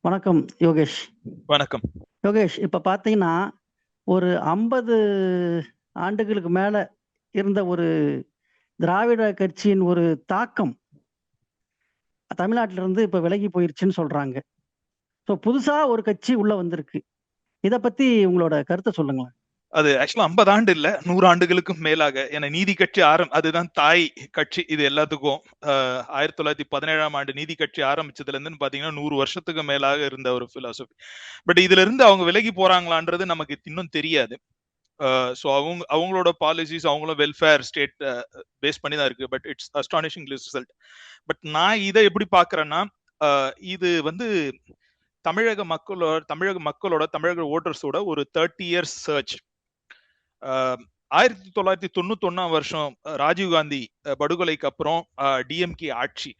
வணக்கம் யோகேஷ். வணக்கம். யோகேஷ், இப்ப பார்த்தீங்கன்னா, ஒரு 50 ஆண்டுகளுக்கு மேல இருந்த ஒரு திராவிட கட்சியின் ஒரு தாக்கம் தமிழ்நாட்டில இருந்து இப்ப விலகி போயிருச்சுன்னு சொல்றாங்க. ஸோ புதுசா ஒரு கட்சி உள்ள வந்திருக்கு. இத பத்தி உங்களோட கருத்த சொல்லுங்களேன். அது ஆக்சுவலா 50 ஆண்டு இல்ல, 100 ஆண்டுகளுக்கும் மேலாக. ஏன்னா நீதி கட்சி அதுதான் தாய் கட்சி இது எல்லாத்துக்கும். 1917ஆம் ஆண்டு நீதி கட்சி ஆரம்பிச்சதுல இருந்து பாத்தீங்கன்னா 100 வருஷத்துக்கு மேலாக இருந்த ஒரு பிலாசபி. பட் இதுல இருந்து அவங்க விலகி போறாங்களான்றது நமக்கு இன்னும் தெரியாது. ஸோ அவங்களோட பாலிசிஸ், அவங்களும் வெல்ஃபேர் ஸ்டேட் பேஸ் பண்ணி தான் இருக்கு. But it's astonishing result. But நான் இதை எப்படி பாக்குறேன்னா, இது வந்து தமிழக மக்களோட தமிழக ஓட்டர்ஸோட ஒரு 30 இயர்ஸ் சர்ச். 1991 வருஷம் ராஜீவ்காந்தி படுகொலைக்கு அப்புறம் டிஎம்கே ஆட்சி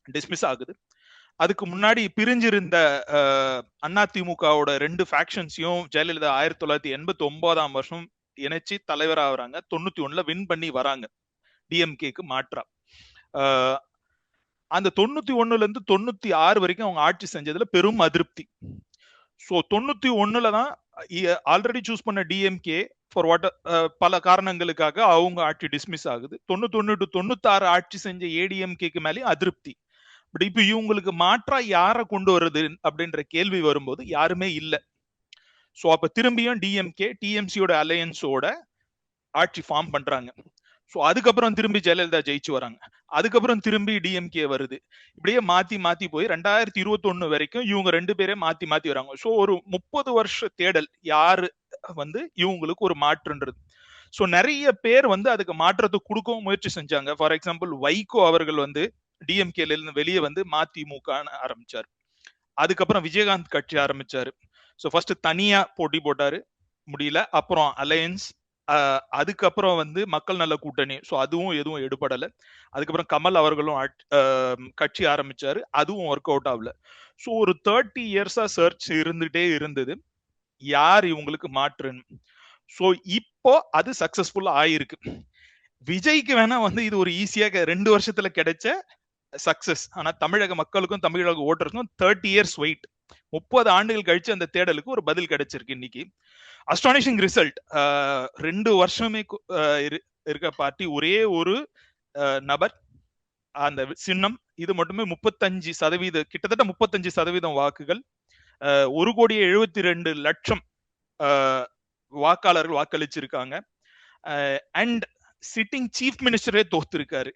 டிஸ்மிஸ் ஆகுது. அதுக்கு முன்னாடி பிரிஞ்சிருந்த அதிமுகவோட 2 ஃபேக்ஷன்ஸையும் ஜெயலலிதா 1989 வருஷம் இணைச்சு தலைவர் ஆகுறாங்க. 91ல வின் பண்ணி வராங்க டிஎம்கேக்கு மாற்றா. அந்த 91ல இருந்து 96 வரைக்கும் அவங்க ஆட்சி செஞ்சதுல பெரும் அதிருப்தி. ஸோ 91ல தான் ஆல்ரெடி சூஸ் பண்ண டிஎம்கே ஃபார் வாட் பல காரணங்களுக்காக அவங்க ஆட்சி டிஸ்மிஸ் ஆகுது. 91 டு 96 ஆட்சி செஞ்ச ஏடிஎம்கேக்கு மேலேயும் அதிருப்தி. பட் இப்ப இவங்களுக்கு மாற்றா யாரை கொண்டு வருது அப்படின்ற கேள்வி வரும்போது யாருமே இல்லை. ஸோ அப்ப திரும்பியும் டிஎம்கே டிஎம்சியோட அலையன்ஸோட ஆட்சி ஃபார்ம் பண்றாங்க. ஸோ அதுக்கப்புறம் திரும்பி ஜெயலலிதா ஜெயிச்சு வராங்க. அதுக்கப்புறம் திரும்பி டிஎம்கே வருது. இப்படியே மாத்தி மாத்தி போய் 2021 வரைக்கும் இவங்க 2 பேரே மாத்தி மாத்தி வராங்க. ஸோ ஒரு 30 வருஷ தேடல் யாரு இவங்களுக்கு ஒரு மாற்றுன்றது. ஸோ நிறைய பேர் அதுக்கு மாற்றத்தை கொடுக்கவும் முயற்சி செஞ்சாங்க. ஃபார் எக்ஸாம்பிள் வைகோ அவர்கள் டிஎம்கேல இருந்து வெளியே மதிமுக ஆரம்பிச்சாரு. அதுக்கப்புறம் விஜயகாந்த் கட்சி ஆரம்பிச்சாரு. ஸோ ஃபர்ஸ்ட் தனியா போட்டி போட்டாரு, முடியல. அப்புறம் அலையன்ஸ், அதுக்கப்புறம் மக்கள் நல கூட்டணி. ஸோ அதுவும் எதுவும் எடுபடல. அதுக்கப்புறம் கமல் அவர்களும் கட்சி ஆரம்பிச்சாரு, அதுவும் ஒர்க் அவுட் ஆகல. ஸோ ஒரு 30 இயர்ஸா சர்ச் இருந்துட்டே இருந்தது யார் இவங்களுக்கு மாற்றுன்னு. ஸோ இப்போ அது சக்சஸ்ஃபுல்லா ஆயிருக்கு. விஜய்க்கு வேணா இது ஒரு ஈஸியாக 2 வருஷத்துல கிடைச்ச சக்சஸ். ஆனா தமிழக மக்களுக்கும் தமிழக ஓட்டருக்கும் 30 இயர்ஸ் வெயிட், 30 ஆண்டுகள் கழிச்சு அந்த தேடலுக்கு ஒரு பதில் கிடைச்சிருக்கு இன்னைக்கு. Astonishing result. 2 வருஷமே இருக்க பார்ட்டி ஒரே ஒரு நபர், அந்த சின்னம், இது மட்டுமே 35%, கிட்டத்தட்ட 35% வாக்குகள், 1,72,00,000 வாக்காளர்கள் வாக்களிச்சிருக்காங்க. அண்ட் சிட்டிங் சீஃப் மினிஸ்டரே தோத்து இருக்காரு.